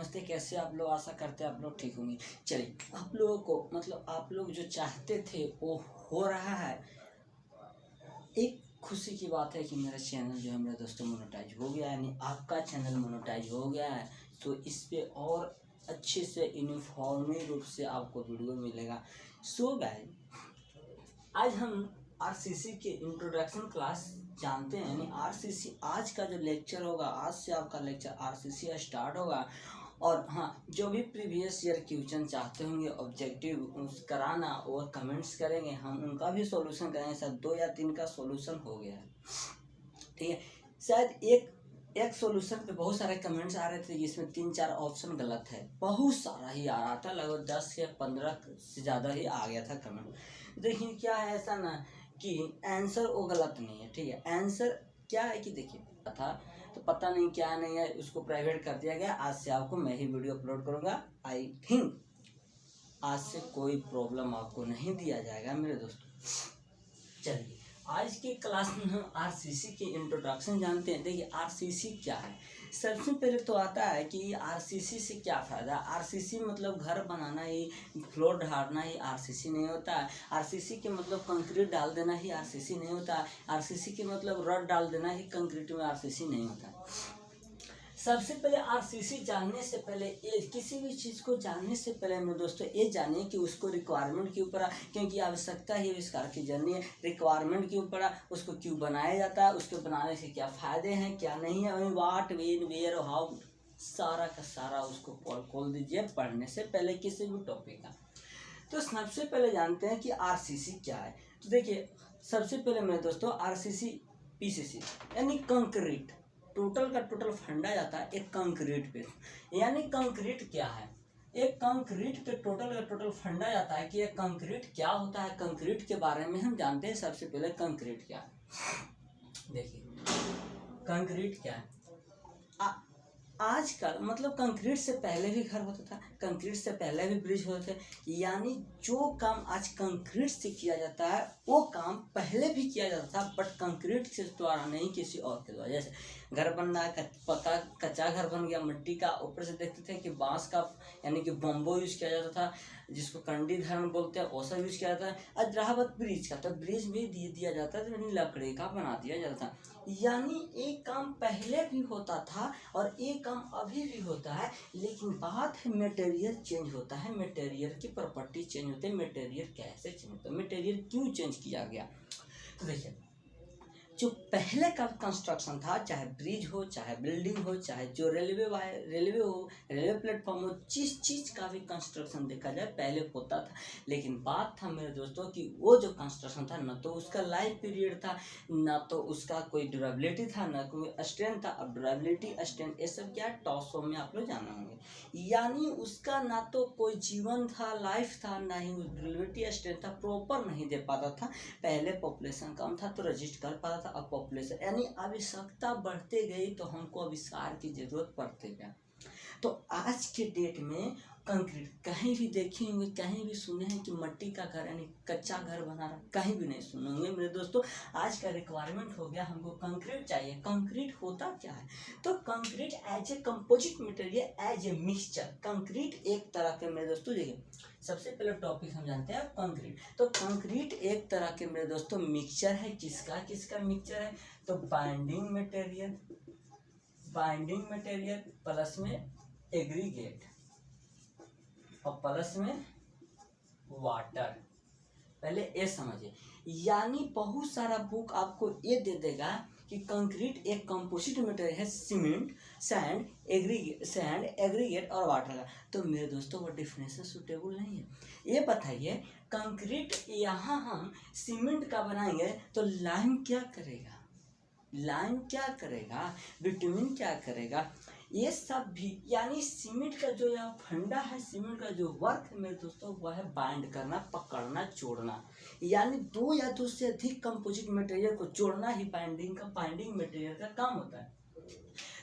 नमस्ते। कैसे आप लोग? आशा करते हैं आप लोग ठीक होंगे। चलिए, आप लोगों को आप लोग जो चाहते थे वो हो रहा है। एक खुशी की बात है कि मेरा चैनल जो है मेरे दोस्तों मोनेटाइज हो गया है, यानी आपका चैनल मोनेटाइज हो गया है। तो इस पे और अच्छे से यूनिफॉर्मी रूप से आपको वीडियो मिलेगा। सो गाइस, आज हम आरसीसी के इंट्रोडक्शन क्लास जानते हैं, यानी आरसीसी आज का जो लेक्चर होगा, आज से आपका लेक्चर आरसीसी स्टार्ट होगा। और हाँ, जो भी प्रीवियस ईयर क्वेश्चन चाहते होंगे ऑब्जेक्टिव कराना और कमेंट्स करेंगे, हम उनका भी सॉल्यूशन करेंगे। सर 2 या 3 का सॉल्यूशन हो गया है, ठीक है। शायद एक सॉल्यूशन पे बहुत सारे कमेंट्स आ रहे थे जिसमें 3-4 ऑप्शन गलत है। बहुत सारा ही आ रहा था, लगभग 10 या 15 से ज़्यादा ही आ गया था कमेंट। देखिए क्या है, ऐसा ना कि आंसर वो गलत नहीं है, ठीक है। आंसर क्या है कि देखिए था तो पता नहीं क्या नहीं है, उसको प्राइवेट कर दिया गया। आज से आपको मैं ही वीडियो अपलोड करूँगा। आई थिंक आज से कोई प्रॉब्लम आपको नहीं दिया जाएगा मेरे दोस्तों। चलिए, आज के क्लास में हम आरसीसी के इंट्रोडक्शन जानते हैं। देखिए आरसीसी क्या है। सबसे पहले तो आता है कि आरसीसी से क्या फ़ायदा। आरसीसी मतलब घर बनाना ही, फ्लोर ढालना ही आरसीसी नहीं होता है। आरसीसी के मतलब कंक्रीट डाल देना ही आरसीसी नहीं होता है। आरसीसी के मतलब रड डाल देना ही कंक्रीट में आरसीसी नहीं होता है। सबसे पहले आरसीसी जानने से पहले, किसी भी चीज़ को जानने से पहले मेरे दोस्तों ये जानिए कि उसको रिक्वायरमेंट के ऊपर, क्योंकि आवश्यकता ही आविष्कार की जर्नी है। रिक्वायरमेंट के ऊपर उसको क्यों बनाया जाता है, उसके बनाने से क्या फ़ायदे हैं क्या नहीं है, वही वाट वेन वेयर हाउ, सारा का सारा उसको खोल दीजिए पढ़ने से पहले किसी भी टॉपिक का। तो सबसे पहले जानते हैं कि आरसीसी क्या है। तो देखिए सबसे पहले मेरे दोस्तों आरसीसी पीसीसी यानी कंक्रीट, टोटल का टोटल फंडा जाता है एक कंक्रीट पे। यानी कंक्रीट क्या है, एक कंक्रीट पे टोटल का टोटल फंडा जाता है कि एक कंक्रीट क्या होता है। कंक्रीट के बारे में हम जानते हैं। सबसे पहले कंक्रीट क्या है, देखिए कंक्रीट क्या है। आजकल मतलब कंक्रीट से पहले भी घर होता था, कंक्रीट से पहले भी ब्रिज होते थे। यानी जो काम आज कंक्रीट से किया जाता है वो काम पहले भी किया जाता था, बट कंक्रीट के द्वारा नहीं, किसी और के द्वारा। जैसे घर बन रहा है, पक्का कच्चा घर बन गया मिट्टी का, ऊपर से देखते थे कि बांस का यानी कि बम्बो यूज किया जाता था, जिसको कंडी धर्म बोलते हैं, वो सब यूज किया जाता है। आज रहा बात ब्रिज का, तो ब्रिज भी दिया जाता है, यानी लकड़ी का बना दिया जाता था। यानी एक काम पहले भी होता था और एक काम अभी भी होता है, लेकिन बात है मटेरियल चेंज होता है, मटेरियल की प्रॉपर्टी चेंज होती है। मटेरियल कैसे चेंज होता है, मटेरियल क्यों चेंज किया गया। तो देखिए जो पहले का कंस्ट्रक्शन था, चाहे ब्रिज हो, चाहे बिल्डिंग हो, चाहे जो रेलवे हो, रेलवे प्लेटफॉर्म हो, जिस चीज़ का भी कंस्ट्रक्शन देखा जाए पहले होता था। लेकिन बात था मेरे दोस्तों कि वो जो कंस्ट्रक्शन था न तो उसका लाइफ पीरियड था, ना तो उसका कोई ड्यूरेबिलिटी था, ना कोई स्ट्रेंथ था। अब ड्यूरेबिलिटी स्ट्रेंथ ये सब क्या है, टॉस फॉर्म में आप लोग जाना होंगे। यानी उसका ना तो कोई जीवन था, लाइफ था, ना ही ड्यूरेबिलिटी स्ट्रेंथ था, प्रॉपर नहीं दे पाता था। पहले पॉपुलेशन कम था तो रजिस्ट कर पाता था। अब पॉपुलेशन यानी आवश्यकता बढ़ते गई तो हमको आविष्कार की जरूरत पड़ते गया। तो आज के डेट में कंक्रीट कहीं भी देखे होंगे, कहीं भी सुने हैं कि मिट्टी का घर यानी कच्चा घर बना रहा, कहीं भी नहीं सुने होंगे मेरे दोस्तों। आज का रिक्वायरमेंट हो गया, हमको कंक्रीट चाहिए। कंक्रीट होता क्या है, तो concrete as a composite material, as a mixture. Concrete एक तरह के मेरे दोस्तों, देखिए सबसे पहले टॉपिक हम जानते हैं कंक्रीट। तो कंक्रीट एक तरह के मेरे दोस्तों मिक्सचर है। किसका मिक्सचर है, तो बाइंडिंग मटेरियल प्लस में एग्रीगेट और प्लस में वाटर। पहले ये समझिए, यानी बहुत सारा बुक आपको ये दे देगा कि कंक्रीट एक कंपोजिट मटेरियल है, सीमेंट, सैंड, एग्रीगेट और वाटर का। तो मेरे दोस्तों वो डिफिनेशन सूटेबल नहीं है। ये बताइए कंक्रीट यहाँ हम सीमेंट का बनाएंगे तो लाइम क्या करेगा, बिटुमिन क्या करेगा, ये सब भी। यानी सीमेंट का जो यहाँ फंडा है, सीमेंट का जो वर्क है मेरे दोस्तों, वह है बाइंड करना, पकड़ना, जोड़ना। यानी 2 या 2 से अधिक कंपोजिट मटेरियल को जोड़ना ही बाइंडिंग मटेरियल का काम होता है।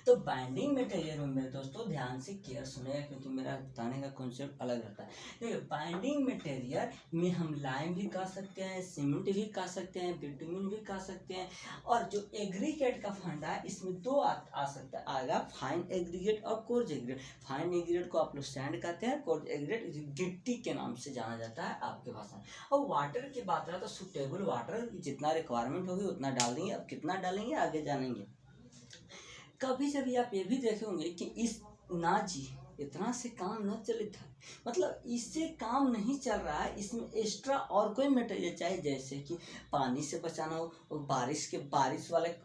तो बाइंडिंग मटेरियल में मेरे दोस्तों ध्यान से केयर सुनेगा, क्योंकि मेरा बताने का कॉन्सेप्ट अलग रहता है। देखिए बाइंडिंग मटेरियल में हम लाइम भी कह सकते हैं, सीमेंट भी कह सकते हैं, बिटुमिन भी कह सकते हैं, और जो एग्रीगेट का फंडा है इसमें दो आ सकता है, आएगा फाइन एग्रीगेट और कोर्स एग्रीगेट। फाइन एग्रीगेट को आप लोग सैंड कहते हैं, कोर्स एग्रीगेट गिट्टी के नाम से जाना जाता है आपके भाषा में। और वाटर की बात रहा तो सुटेबल वाटर जितना रिक्वायरमेंट होगी उतना डाल देंगे। अब कितना डालेंगे आगे जानेंगे। कभी जब आप ये भी देखेंगे कि इस ना जी इतना से काम न चले था, मतलब इससे काम नहीं चल रहा है, इसमें एक्स्ट्रा और कोई मटेरियल चाहिए, जैसे कि पानी से बचाना हो, बारिश वाले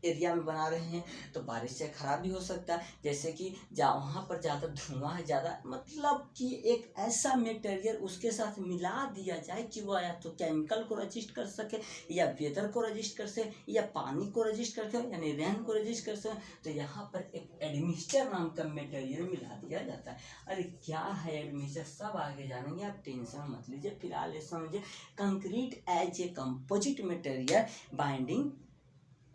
एरिया में बना रहे हैं तो बारिश से खराब भी हो सकता है, जैसे कि वहाँ पर ज़्यादा धुआं है, ज़्यादा मतलब कि एक ऐसा मटेरियल उसके साथ मिला दिया जाए कि वह या तो केमिकल को रजिस्ट कर सके, या वेदर को रजिस्ट कर सके, या पानी को रजिस्ट कर सके, यानी रेन को रजिस्ट कर सके। तो यहाँ पर एक एडमिक्सचर नाम का मटेरियल मिला दिया जाता है। अरे क्या है एडमिक्सचर, सब आगे जानेंगे, आप टेंशन मत लीजिए। फिलहाल ये समझिए concrete as a composite material binding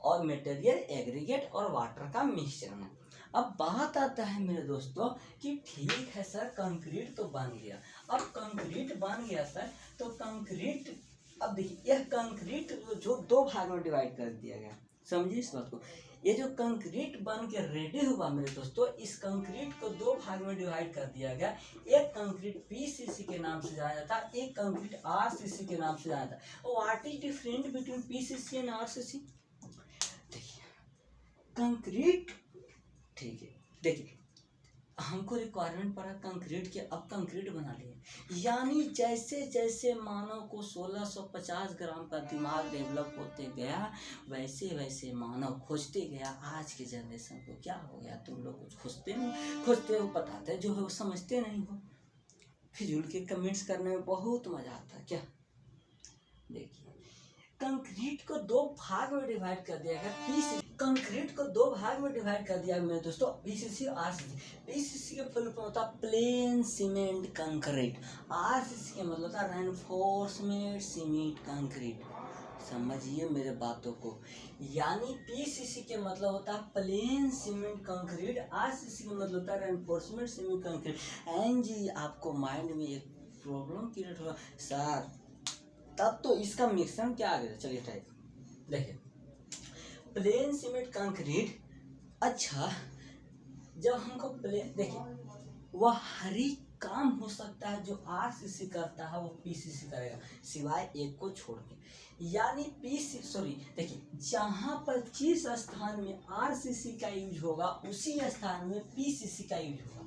और मटेरियल एग्रीगेट और वाटर का मिश्रण है। अब बात आता है मेरे दोस्तों कि ठीक है सर कंक्रीट तो बन गया। अब कंक्रीट बन गया सर, तो कंक्रीट, अब देखिए यह कंक्रीट जो दो भाग में डिवाइड कर दिया गया, समझिए इस बात को। ये जो कंक्रीट बन के रेडी हुआ मेरे दोस्तों, इस कंक्रीट को दो भाग में डिवाइड कर दिया गया। एक कंक्रीट पीसीसी के नाम से जाना जाता है, एक कंक्रीट आरसीसी के नाम से जाना जाता है। और what is different between PCC and RCC? Concrete, ठीक है, देखिए हमको रिक्वायरमेंट पड़ा कंक्रीट के, अब कंक्रीट बना लिए। यानी जैसे जैसे मानव को 1650 ग्राम का दिमाग डेवलप होते गया, वैसे वैसे मानव खोजते गया। आज के जनरेशन को क्या हो गया, तुम लोग कुछ खोजते हो, बताते जो है वो समझते नहीं हो। फिजूल के कमेंट्स करने में बहुत मजा आता है क्या। देखिए कंक्रीट को दो भाग में डिवाइड कर दिया गया। कंक्रीट को दो भाग में डिवाइड कर दिया मेरे दोस्तों, पीसीसी और आरसीसी। पीसीसी का फुल फॉर्म होता है प्लेन सीमेंट कंक्रीट, आरसीसी का मतलब होता है रेनफोर्समेंट सीमेंट कंक्रीट। समझिए मेरे बातों को, यानी पीसीसी के मतलब होता है प्लेन सीमेंट कंक्रीट, आरसीसी का मतलब होता है रेनफोर्समेंट सीमेंट कंक्रीट। एंड जी आपको माइंड में एक प्रॉब्लम क्रिएट होगा, सर तब तो इसका मिश्रण क्या आ गया। चलिए टाइप देखिए प्लेन सीमेंट कंक्रीट। अच्छा जब हमको प्लेन, देखिए वह हर एक काम हो सकता है जो आरसीसी करता है वो पीसीसी करेगा, सिवाय एक को छोड़ के। यानी देखिए जहाँ पर जिस स्थान में आरसीसी का यूज होगा उसी स्थान में पीसीसी का यूज होगा।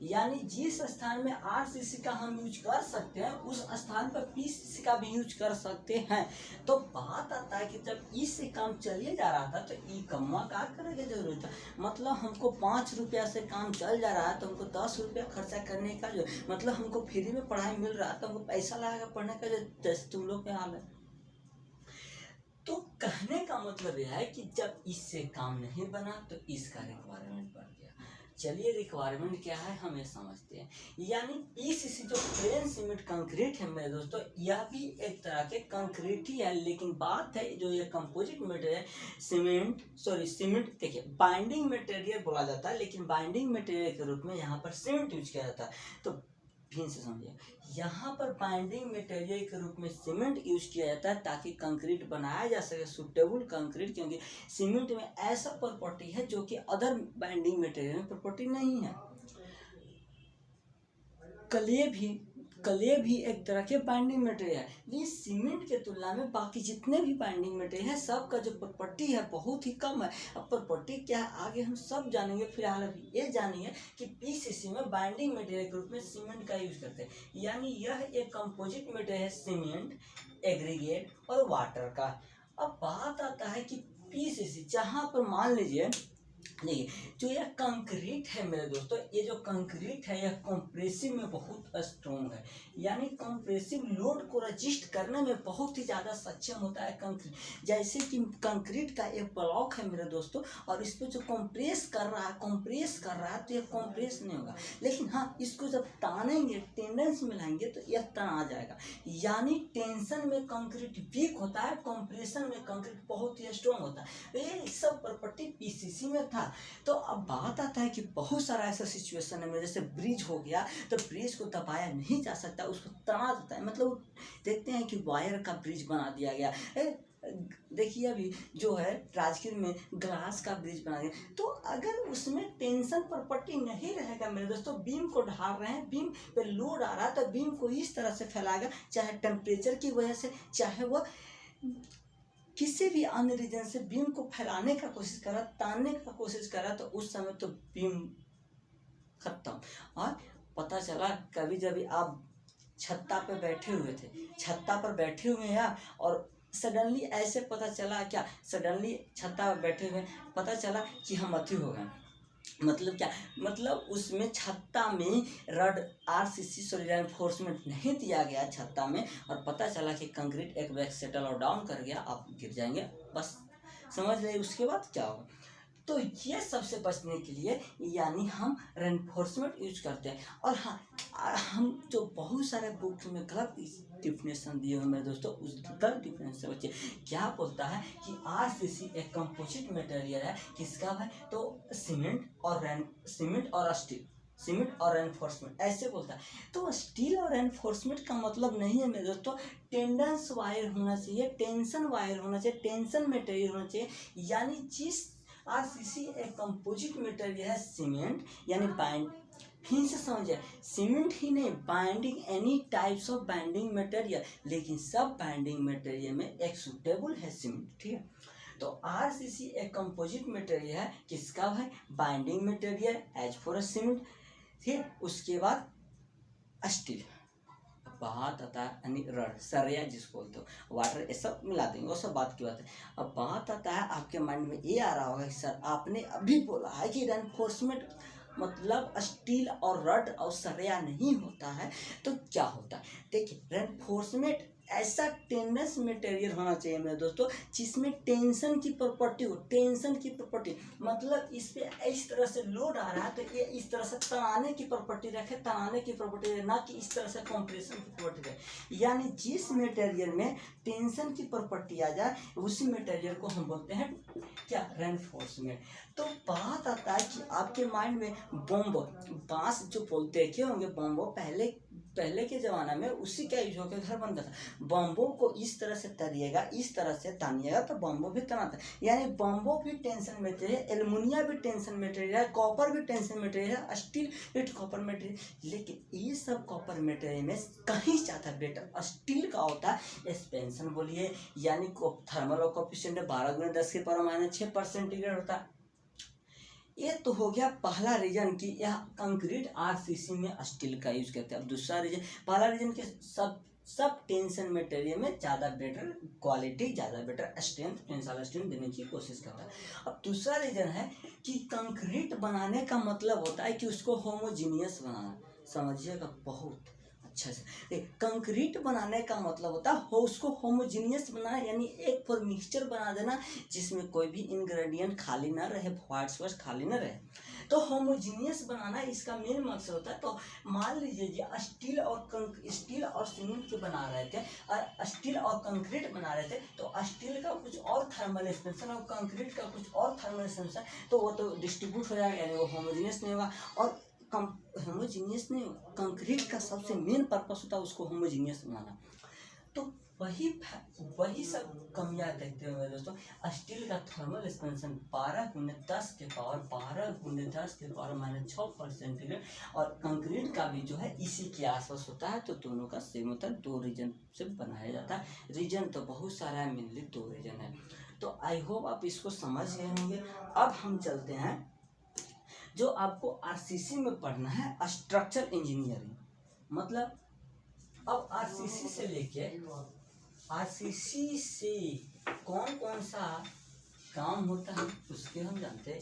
यानी जिस स्थान में आरसीसी का हम यूज कर सकते हैं उस स्थान पर पीसीसी का भी यूज कर सकते हैं। तो बात आता है कि जब इससे काम चलिए जा रहा था तो ई कम्मा का करने की जरूरत था। मतलब हमको 5 रुपया से काम चल जा रहा है तो हमको 10 रुपया खर्चा करने का जो, मतलब हमको फ्री में पढ़ाई मिल रहा है तो हमको पैसा लगाकर पढ़ने का जो, जैसे तुम लोग के हाल है। तो कहने का मतलब यह है कि जब इससे काम नहीं बना तो इसका रिक्वायरमेंट बढ़ गया। चलिए रिक्वायरमेंट क्या है हमें समझते हैं। यानी पीसीसी जो प्लेन सीमेंट कंक्रीट है मेरे दोस्तों, यह भी एक तरह के कंक्रीट ही है, लेकिन बात है जो ये कंपोजिट मटेरियल सीमेंट देखिए बाइंडिंग मटेरियल बोला जाता है, लेकिन बाइंडिंग मटेरियल के रूप में यहाँ पर सीमेंट यूज किया जाता है। तो फिर से समझिए, यहाँ पर बाइंडिंग मटेरियल के रूप में सीमेंट यूज किया जाता है ताकि कंक्रीट बनाया जा सके, सुटेबल कंक्रीट, क्योंकि सीमेंट में ऐसा प्रॉपर्टी है जो कि अदर बाइंडिंग मटेरियल में प्रॉपर्टी नहीं है। क्ले भी एक तरह के बाइंडिंग मटेरियल है, ये सीमेंट के तुलना में बाकी जितने भी बाइंडिंग मटेरियल है सबका जो प्रॉपर्टी है बहुत ही कम है। अब प्रॉपर्टी क्या है आगे हम सब जानेंगे, फिलहाल अभी ये जानिए कि पीसीसी में बाइंडिंग मटेरियल के रूप में सीमेंट का यूज करते हैं। यानी यह एक कंपोजिट मटेरियल है सीमेंट, एग्रीगेट और वाटर का। अब बात आता है कि पीसीसी, जहाँ पर मान लीजिए नहीं, जो यह कंक्रीट है मेरे दोस्तों, ये जो कंक्रीट है यह कंप्रेसिव में बहुत स्ट्रॉन्ग है, यानी कंप्रेसिव लोड को रजिस्ट करने में बहुत ही ज़्यादा सक्षम होता है कंक्रीट। जैसे कि कंक्रीट का एक ब्लॉक है मेरे दोस्तों और इस पर जो कंप्रेस कर रहा है तो यह कंप्रेस नहीं होगा, लेकिन हाँ इसको जब तानेंगे, टेंडेंस मिलाएंगे तो यह तना जाएगा। यानी टेंशन में कंक्रीट वीक होता है, कंप्रेशन में कंक्रीट बहुत ही स्ट्रॉन्ग होता है। ये सब प्रॉपर्टी पीसीसी में था। तो अब बात आता है कि बहुत सारा ऐसा सिचुएशन है में, जैसे ब्रिज हो गया तो ब्रिज को दबाया नहीं जा सकता, उसको तना देता है। मतलब देखते हैं कि वायर का ब्रिज बना दिया गया। देखिए अभी जो है राजगीर में ग्लास का ब्रिज बना दिया, तो अगर उसमें टेंशन प्रॉपर्टी नहीं रहेगा मेरे दोस्तों, बीम को ढाल रहे हैं, बीम पे लोड आ रहा है, तो बीम को इस तरह से फैलाएगा, चाहे टेम्परेचर की वजह से, चाहे वह किसी भी अन्य रीजन से बीम को फैलाने का कोशिश करा, तानने का कोशिश करा, तो उस समय तो बीम खत्म। और पता चला कभी जब आप छत्ता पे बैठे हुए थे, छत्ता पर बैठे हुए हैं और सडनली ऐसे पता चला, क्या सडनली छत्ता पर बैठे हुए पता चला कि हम अथी हो गए। मतलब क्या, मतलब उसमें छत्ता में रड आरसीसी सॉरी रेनफोर्समेंट नहीं दिया गया छत्ता में, और पता चला कि कंक्रीट एक बैग सेटल और डाउन कर गया, आप गिर जाएंगे, बस समझ रहे। उसके बाद क्या होगा। तो ये सबसे बचने के लिए यानी हम रेनफोर्समेंट यूज करते हैं। और हाँ, हम जो बहुत सारे बुक में गलत डिफिनेशन दिए हुए मेरे दोस्तों, उस गलत डिफिनेशन से बच्चे क्या बोलता है कि आरसीसी एक कंपोजिट मटेरियल है, किसका भाई, तो सीमेंट और स्टील, सीमेंट और रेनफोर्समेंट ऐसे बोलता है। तो स्टील और रेनफोर्समेंट का मतलब नहीं है मेरे दोस्तों टेंडेंस वायर होना चाहिए, टेंशन वायर होना चाहिए, टेंशन मटेरियल होना चाहिए। यानी जिस आरसीसी एक कंपोजिट मटेरियल है, सीमेंट यानी बाइंड, फिर से समझिए, सीमेंट ही नहीं, binding any types of binding material, लेकिन सब बाइंडिंग मटेरियल में एक सुटेबल है सीमेंट, ठीक है। तो आरसीसी एक कंपोजिट मटेरियल है, किसका भाई, binding material as for cement, ठीक है। उसके बाद स्टील, बात आता है यानी रड, सरिया जिसको बोलते हो, वाटर, ये सब मिला देंगे, वो सब बात की बात है। अब बात आता है आपके माइंड में ये आ रहा होगा कि सर आपने अभी बोला है कि रेनफोर्समेंट मतलब स्टील और रड और सरिया नहीं होता है, तो क्या होता है। देखिए रेनफोर्समेंट ऐसा टेंडेंस मटेरियल होना चाहिए मेरे दोस्तों जिसमें टेंशन की प्रॉपर्टी हो, टेंशन की प्रॉपर्टी मतलब इस पे इस तरह से लोड आ रहा है तो ये इस तरह से तनाने की प्रॉपर्टी रखे, तनाने की प्रॉपर्टी रखे, ना कि इस तरह से कंप्रेशन की प्रॉपर्टी रखे। यानी जिस मटेरियल में टेंशन की प्रॉपर्टी आ जाए उसी मटेरियल को हम बोलते हैं क्या, रेनफोर्समेंट। तो बात आता है कि आपके माइंड में बॉम्बो, बांस जो बोलते हैं क्यों होंगे, बॉम्बो पहले के ज़माना में उसी का यूज होकर घर बनता था। बॉम्बो को इस तरह से तरिएगा, इस तरह से तानिएगा तो बॉम्बो भी तनाता है। यानी बॉम्बो भी टेंशन मटेरियल, एल्युमिनियम भी टेंशन मटेरियल है, कॉपर भी टेंशन मटेरियल है, स्टील विथ कॉपर मटेरियल। लेकिन ये सब कॉपर मटेरियल में कहीं ज़्यादा बेटर स्टील का होता है। एक्सपेंशन बोलिए यानी थर्मल कोएफिशिएंट 12×10⁻⁶ पर सेंटीग्रेड होता है। ये तो हो गया पहला रीजन कि यह कंक्रीट आरसीसी में स्टील का यूज करते हैं। अब दूसरा रीजन, पहला रीजन के सब टेंशन मटेरियल में ज़्यादा बेटर क्वालिटी, ज़्यादा बेटर स्ट्रेंथ, टेंसाइल स्ट्रेंथ देने की कोशिश करता है। अब दूसरा रीजन है कि कंक्रीट बनाने का मतलब होता है कि उसको होमोजीनियस बनाना, समझिएगा बहुत अच्छा से। कंक्रीट बनाने का मतलब होता है उसको होमोजीनियस बनाना, यानी एक फॉर मिक्सचर बना देना जिसमें कोई भी इंग्रेडिएंट खाली ना रहे, वाइट्स खाली ना रहे, तो होमोजीनियस बनाना इसका मेन मकसद होता है। तो मान लीजिए जी स्टील और सीमेंट के बना रहे थे और स्टील और कंक्रीट बना रहे थे, तो स्टील का कुछ और थर्मल एक्सपेंशन और कंक्रीट का कुछ और थर्मल एक्सपेंशन, तो वो तो डिस्ट्रीब्यूट हो जाएगा, यानी वो होमोजीनियस नहीं होगा। और होमोजीनियस नहीं, कंक्रीट का सबसे मेन पर्पस होता है उसको होमोजीनियस बनाना। तो वही सब कमियां देखते हुए दोस्तों, स्टील का थर्मल एक्सपेंशन 12×10⁻⁻6 और कंक्रीट का भी जो है इसी के आसपास होता है। तो दोनों का सेम होता है, 2 रीजन से बनाया जाता है। रीजन तो बहुत सारा है, मेनली 2 रीजन है। तो आई होप आप इसको समझ गए होंगे। अब हम चलते हैं जो आपको आरसीसी में पढ़ना है, स्ट्रक्चर इंजीनियरिंग। मतलब अब आरसीसी से लेके आरसीसी से कौन कौन सा काम होता है उसके हम जानते हैं।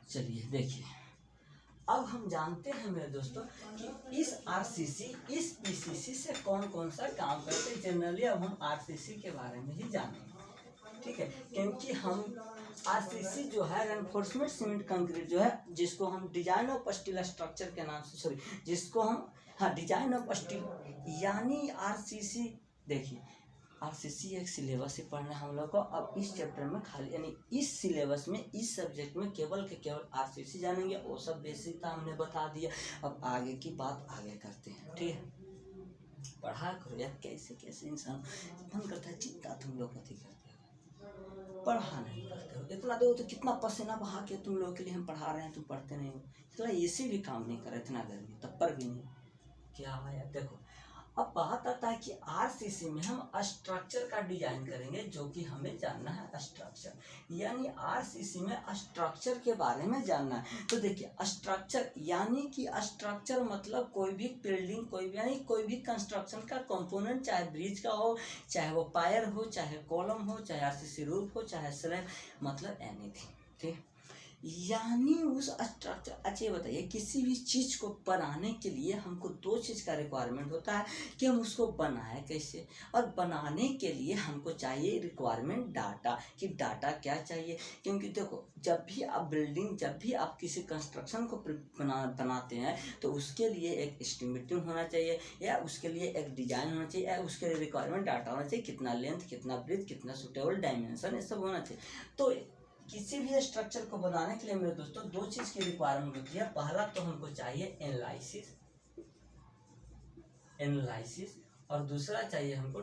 चलिए देखिए, अब हम जानते हैं मेरे दोस्तों कि इस आरसीसी इस पीसीसी से कौन कौन सा काम करते हैं। जनरली अब हम आरसीसी के बारे में ही जानेंगे, ठीक है, क्योंकि हम आरसीसी जो है रेनफोर्समेंट सीमेंट कंक्रीट जो है, जिसको हम डिजाइन ऑफ स्टील स्ट्रक्चर के नाम से, सॉरी जिसको हम डिजाइन ऑफ स्टील यानी आरसीसी। देखिए आरसीसी एक सिलेबस ही पढ़ना है हम लोग को। अब इस चैप्टर में खाली यानी इस सिलेबस में इस सब्जेक्ट में केवल के केवल आरसीसी जानेंगे, वो सब बेसिक था हमने बता दिया। अब आगे की बात आगे करते हैं, ठीक है। पढ़ा करो यार, कैसे कैसे इंसान मन करता है चिंता तुम लोग कथी करते हो, पढ़ा नहीं करते हो। इतना देखो तो कितना पसीना बहा के तुम लोग के लिए हम पढ़ा रहे हैं, तुम पढ़ते नहीं हो। चला एसी भी काम नहीं कर रहा, इतना गर्मी तब पर भी नहीं, क्या है यार। देखो अब बात आता है कि आरसीसी में हम स्ट्रक्चर का डिजाइन करेंगे, जो कि हमें जानना है स्ट्रक्चर, यानी आरसीसी में स्ट्रक्चर के बारे में जानना है। तो देखिए स्ट्रक्चर यानी कि स्ट्रक्चर मतलब कोई भी बिल्डिंग, कोई भी यानी कोई भी कंस्ट्रक्शन का कंपोनेंट, चाहे ब्रिज का हो, चाहे वो पायर हो, चाहे कॉलम हो, चाहे आरसीसी रूफ हो, चाहे स्लैब, मतलब एनीथिंग, ठीक। यानी उस स्ट्रक्चर, अच्छा ये बताइए किसी भी चीज़ को बनाने के लिए हमको दो चीज़ का रिक्वायरमेंट होता है कि हम उसको बनाए कैसे, और बनाने के लिए हमको चाहिए रिक्वायरमेंट डाटा, कि डाटा क्या चाहिए। क्योंकि देखो जब भी आप बिल्डिंग, जब भी आप किसी कंस्ट्रक्शन को बनाते हैं तो उसके लिए एक एस्टिमेटिंग होना चाहिए, या उसके लिए एक डिजाइन होना चाहिए, या उसके लिए रिक्वायरमेंट डाटा होना चाहिए, कितना लेंथ, कितना ब्रेथ, कितना सुटेबल डायमेंशन, ये सब होना चाहिए। तो किसी भी स्ट्रक्चर को बनाने के लिए मेरे दोस्तों दो चीज की रिक्वायरमेंट होती है। पहला तो हमको चाहिए एनालिसिस और दूसरा चाहिए हमको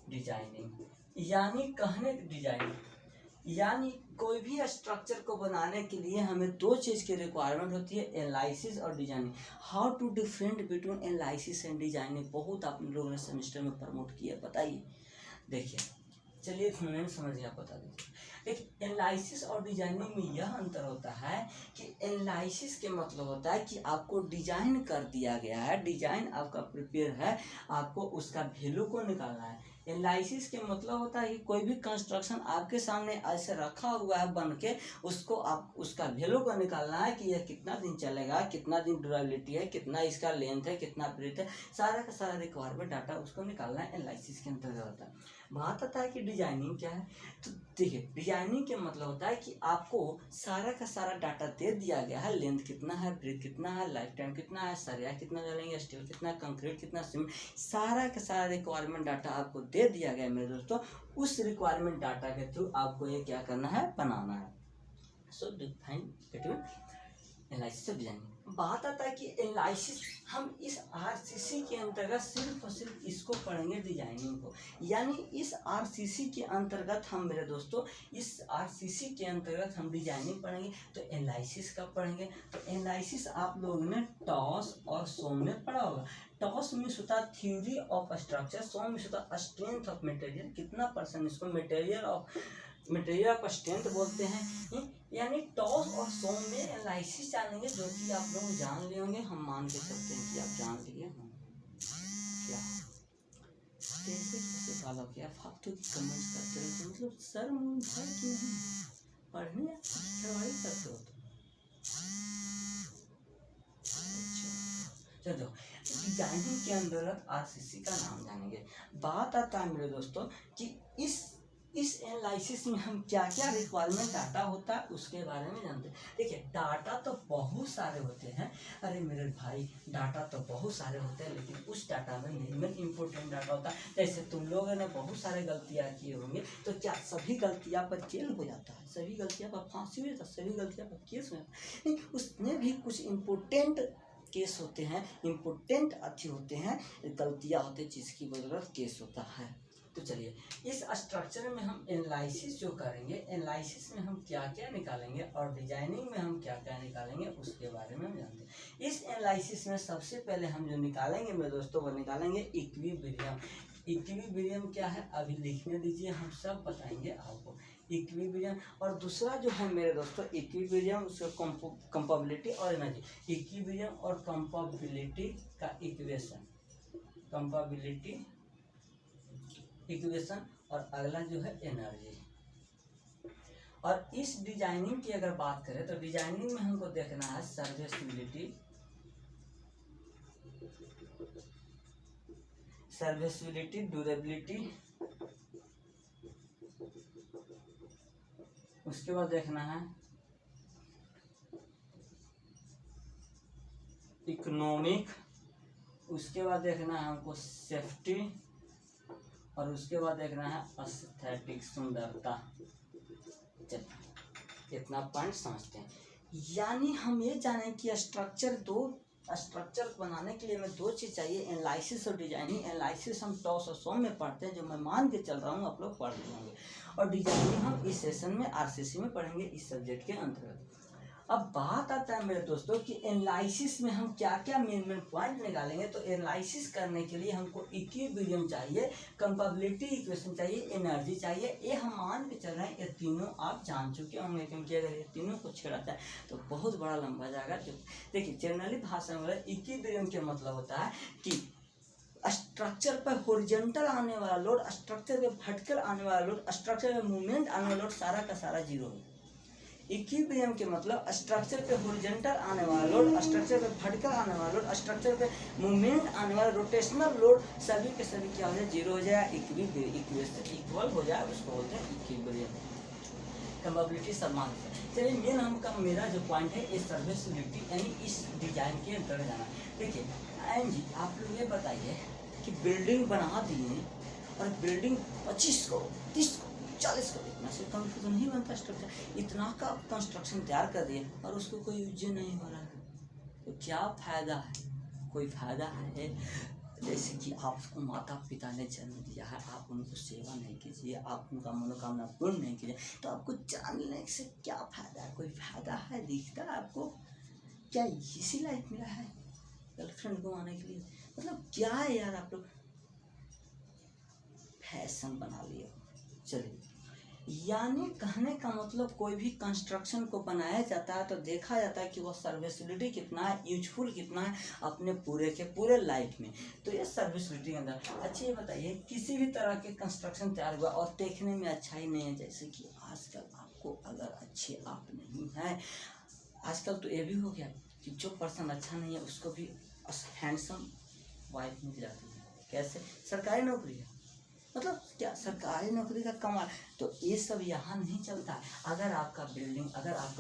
डिजाइनिंग। यानी कहने डिजाइनिंग यानी कोई भी स्ट्रक्चर को बनाने के लिए हमें दो चीज़ की रिक्वायरमेंट होती है, एनालिसिस और designing. How to different between analysis and designing, बहुत आप लोगों ने सेमेस्टर में प्रमोट किया, बताइए। देखिए चलिए फिर समझ गया, बता दीजिए। देखिए एनालिसिस और डिजाइनिंग में यह अंतर होता है कि एनालिसिस के मतलब होता है कि आपको डिजाइन कर दिया गया है, डिजाइन आपका प्रिपेयर है, आपको उसका वैल्यू को निकालना है। एनालिसिस के मतलब होता है कि कोई भी कंस्ट्रक्शन आपके सामने ऐसे रखा हुआ है बन के, उसको आप उसका वैल्यू को निकालना है कि यह कितना दिन चलेगा, कितना दिन ड्यूरेबिलिटी है, कितना इसका लेंथ है, कितना ब्रेथ है, सारा का सारा रिक्वायरमेंट डाटा उसको निकालना है, एनालिसिस के अंतर्गत होता है। बात आता है कि डिजाइनिंग क्या है। तो देखिए डिजाइनिंग के मतलब होता है कि आपको सारा का सारा डाटा दे दिया गया है, लेंथ कितना है, ब्रेथ कितना है, लाइफ टाइम कितना है, सरिया कितना डालेंगे, स्टील कितना, कंक्रीट कितना, सीमेंट, सारा का सारा रिक्वायरमेंट डाटा आपको दे दिया गया है मेरे दोस्तों। उस रिक्वायरमेंट डाटा के थ्रू आपको ये क्या करना है, बनाना है। सो डिफाइन बिटवीन एनालिसिस और डिजाइनिंग। बात आता है कि एनालिसिस हम इस आरसीसी के अंतर्गत सिर्फ और सिर्फ इसको पढ़ेंगे, डिजाइनिंग को। यानी इस आरसीसी के अंतर्गत हम मेरे दोस्तों, इस आरसीसी के अंतर्गत हम डिजाइनिंग पढ़ेंगे। तो एनालिसिस कब पढ़ेंगे, तो एनालिसिस आप लोगों ने टॉस और सोम में पढ़ा होगा। टॉस में होता है थ्योरी ऑफ स्ट्रक्चर, सोम में होता है स्ट्रेंथ ऑफ मटेरियल, कितना परसेंट इसको मटेरियल ऑफ स्ट्रेंथ बोलते हैं। यानी टॉस और सोम में एनालिसिस जानेंगे, जो कि आप लोग जान लिए होंगे, हम मान के चलते हैं कि आप जान लिए। क्या कैसे कैसे बालक यार फालतू की कमेंट्स करते रहते, मतलब शर्म है कि नहीं, पढ़ने या खिलवाड़ी करते हो तुम। चलो डिजाइनिंग के अंतर्गत आरसीसी का नाम जानेंगे। बात आता है मेरे दोस्तों कि इस एनालिसिस में हम क्या क्या रिक्वायरमेंट डाटा होता है उसके बारे में जानते हैं। देखिए डाटा तो बहुत सारे होते हैं, अरे मेरे भाई डाटा तो बहुत सारे होते हैं, लेकिन उस डाटा में मेन इम्पोर्टेंट डाटा होता है। जैसे तुम लोगों ने बहुत सारे गलतियाँ किए होंगे, तो क्या सभी गलतियाँ पर जेल हो जाता है, सभी गलतियाँ पर फांसी हो जाता है, सभी गलतियाँ पर केस हो जाता है? नहीं, उसमें भी कुछ इम्पोर्टेंट केस होते हैं, इम्पोर्टेंट अच्छी होते हैं, गलतियाँ होते हैं जिसकी वजह केस होता है। तो चलिए इस स्ट्रक्चर में हम एनालिसिस जो करेंगे, एनालिसिस में हम क्या क्या निकालेंगे और डिजाइनिंग में हम क्या क्या निकालेंगे उसके बारे में हम जानते हैं। इस एनालिसिस में सबसे पहले हम जो निकालेंगे मेरे दोस्तों, वो निकालेंगे इक्विलिब्रियम। इक्विलिब्रियम क्या है अभी लिखने दीजिए, हम सब बताएंगे आपको। इक्विलिब्रियम और दूसरा जो है मेरे दोस्तों इक्विलिब्रियम, उसका कंपैटिबिलिटी और एनर्जी। इक्विलिब्रियम और कंपैटिबिलिटी का इक्वेशन, कंपैटिबिलिटी इक्वेशन, और अगला जो है एनर्जी। और इस डिजाइनिंग की अगर बात करें तो डिजाइनिंग में हमको देखना है सर्विसिबिलिटी, ड्यूरेबिलिटी, उसके बाद देखना है इकोनॉमिक, उसके बाद देखना है हमको सेफ्टी, और उसके बाद देखना है एस्थेटिक, सुंदरता। चलिए इतना पॉइंट समझते हैं। यानी हम ये जाने कि स्ट्रक्चर बनाने के लिए हमें दो चीज़ चाहिए, एनालिसिस और डिजाइनिंग। एनालिसिस हम टॉस और सॉम में पढ़ते हैं, जो मैं मान के चल रहा हूँ आप लोग पढ़ रहे होंगे, और डिजाइनिंग हम इस सेशन में आरसीसी में पढ़ेंगे, इस सब्जेक्ट के अंतर्गत। अब बात आता है मेरे दोस्तों कि एनालिसिस में हम क्या क्या मेन पॉइंट निकालेंगे। तो एनालिसिस करने के लिए हमको इक्विलिब्रियम चाहिए, कंपैटिबिलिटी इक्वेशन चाहिए, एनर्जी चाहिए। ये हम मान के चल रहे हैं, ये तीनों आप जान चुके होंगे, क्योंकि अगर ये तीनों को छेड़ाता है तो बहुत बड़ा लंबा जाएगा। जो देखिए जनरली भाषा में इक्विलिब्रियम का मतलब होता है कि स्ट्रक्चर पर हॉरिजॉन्टल आने वाला लोड, स्ट्रक्चर पे वर्टिकल आने वाला लोड, स्ट्रक्चर पे मूवमेंट आने वाला लोड, सारा का सारा जीरो है। इक्विलिब्रियम के मतलब स्ट्रक्चर पे हॉरिजॉन्टल आने वाला लोड, स्ट्रक्चर पे वर्टिकल आने वाला लोड, स्ट्रक्चर पे मूवमेंट आने वाला रोटेशनल लोड, सभी के सभी क्या हो जाए, जीरो हो जाए, इक्वल हो जाए, उसको बोलते हैं इक्विलिब्रियम। कंपैटिबिलिटी समान। चलिए मेन हमका मेरा जो पॉइंट है ये सर्विसिबिलिटी, यानी इस डिजाइन के अंतर्गत जाना। देखिए एन जी आप लोग ये बताइए कि बिल्डिंग बना दिए और बिल्डिंग 25 करोड़ 30 करोड़ 40 करोड़, इतना से कम तो नहीं बनता स्ट्रक्चर। इतना का कंस्ट्रक्शन तैयार कर दिए और उसको कोई यूज नहीं हो रहा है, तो क्या फायदा है? कोई फायदा है? जैसे कि आपको माता पिता ने जन्म दिया है, आप उनको सेवा नहीं कीजिए, आप उनका मनोकामना पूर्ण नहीं कीजिए, तो आपको जानने से क्या फायदा है? कोई फायदा है दिखता है आपको? क्या इसी लाइफ मिला है गर्लफ्रेंड को आने के लिए? मतलब क्या है यार, आप लोग फैशन बना लिए। चलिए यानी कहने का मतलब कोई भी कंस्ट्रक्शन को बनाया जाता है तो देखा जाता है कि वो सर्विसिबिलिटी कितना है, यूजफुल कितना है अपने पूरे के पूरे लाइफ में। तो ये सर्विसिबिलिटी के अंदर। अच्छा ये बताइए, किसी भी तरह के कंस्ट्रक्शन तैयार हुआ और देखने में अच्छा ही नहीं है, जैसे कि आजकल आपको अगर अच्छे आप नहीं हैं, आजकल तो ये भी हो गया कि जो पर्सन अच्छा नहीं है उसको भी हैंडसम वाइफ मिल जाती है। कैसे? सरकारी नौकरी है, मतलब क्या सरकारी नौकरी का कमाल। तो ये सब यहाँ नहीं चलता। अगर आपका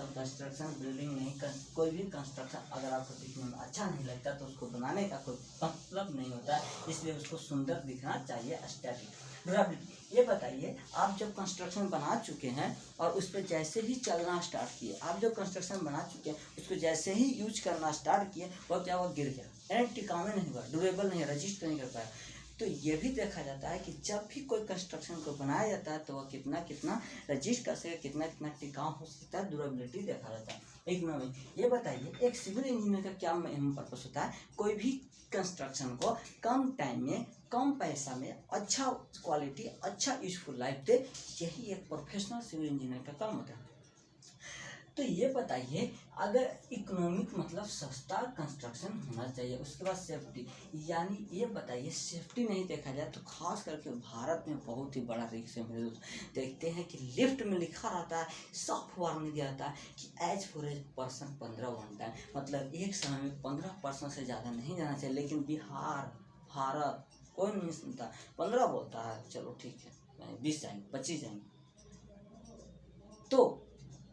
कंस्ट्रक्शन बिल्डिंग नहीं कर, कोई भी कंस्ट्रक्शन अगर आपको दिखने में अच्छा नहीं लगता तो उसको बनाने का कोई मतलब नहीं होता है, इसलिए उसको सुंदर दिखना चाहिए, एस्थेटिक। ड्यूरेबिलिटी, ये बताइए आप जब कंस्ट्रक्शन बना चुके हैं और उस पर जैसे ही चलना स्टार्ट किए, आप जो कंस्ट्रक्शन बना चुके हैं उसको जैसे ही यूज करना स्टार्ट किए, वह क्या हुआ, गिर गया, यानी टिकाऊ नहीं हुआ, ड्यूरेबल नहीं, रजिस्ट नहीं कर पाया। तो ये भी देखा जाता है कि जब भी कोई कंस्ट्रक्शन को बनाया जाता है तो वह कितना कितना रजिस्ट कर सके, कितना कितना टिकाऊ हो सकता है, ड्यूरेबिलिटी देखा जाता है। इकोनॉमिक, ये बताइए एक सिविल इंजीनियर का क्या पर्पस होता है? कोई भी कंस्ट्रक्शन को कम टाइम में कम पैसा में अच्छा क्वालिटी, अच्छा यूजफुल लाइफ दे, यही एक प्रोफेशनल सिविल इंजीनियर का काम होता है। तो ये बताइए, अगर इकोनॉमिक मतलब सस्ता कंस्ट्रक्शन होना चाहिए, उसके बाद सेफ्टी, यानी ये बताइए सेफ्टी नहीं देखा जाए तो खास करके भारत में बहुत ही बड़ा रिस्क है मेरे दोस्त। देखते हैं कि लिफ्ट में लिखा रहता है, सॉफ्ट वार्निंग दिया जाता है कि as for as person 15 one time, मतलब एक समय में 15% से ज़्यादा नहीं जाना चाहिए। लेकिन बिहार, भारत कोई नहीं सुनता, 15 बोलता है, चलो ठीक है 20 जाएंगे 25 जाएंगे। तो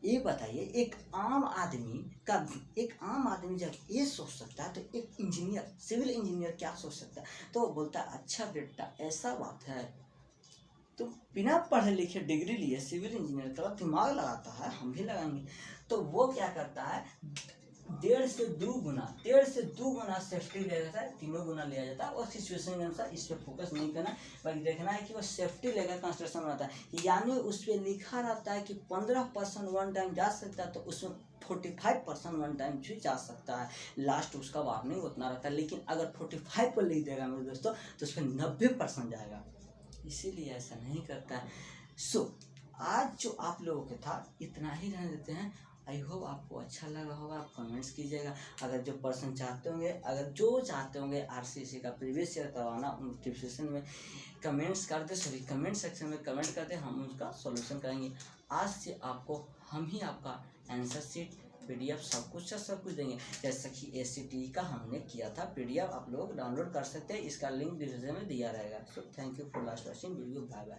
ये बताइए एक आम आदमी जब ये सोच सकता है तो एक इंजीनियर, सिविल इंजीनियर क्या सोच सकता है? तो वो बोलता है अच्छा बेटा ऐसा बात है, तो बिना पढ़े लिखे डिग्री लिए सिविल इंजीनियर का दिमाग लगाता है, हम भी लगाएंगे। तो वो क्या करता है, 1.5 से 2 गुना सेफ्टी लिया जाता है, 3 गुना लिया जाता है, और सिचुएशन के अनुसार इस पर फोकस नहीं करना, बल्कि देखना है कि वो सेफ्टी लेकर कंस्ट्रक्शन बनाता है। यानी उस पर लिखा रहता है कि 15% वन टाइम जा सकता है, तो उसमें 45% वन टाइम भी जा सकता है, लास्ट उसका वार्निंग उतना रहता है। लेकिन अगर 45 पर लिख देगा मेरे दोस्तों तो उसमें 90% जाएगा, इसीलिए ऐसा नहीं करता है। सो आज जो आप लोगों के था इतना ही रहने देते हैं। आई होप आपको अच्छा लगा होगा, आप कमेंट्स कीजिएगा। अगर जो पर्सन चाहते होंगे, अगर जो चाहते होंगे आरसीसी का प्रीवियस ईयर करवाना, उन डिस्क्रिप्शन में कमेंट्स कर दे, सभी कमेंट सेक्शन में कमेंट कर दे, हम उसका सॉल्यूशन करेंगे। आज से आपको हम ही आपका आंसर शीट, PDF सब कुछ देंगे। जैसा कि ACTE का हमने किया था, PDF आप लोग डाउनलोड कर सकते हैं, इसका लिंक डिस्क्रिप्शन में दिया रहेगा। So thank you for last watching video, bye bye.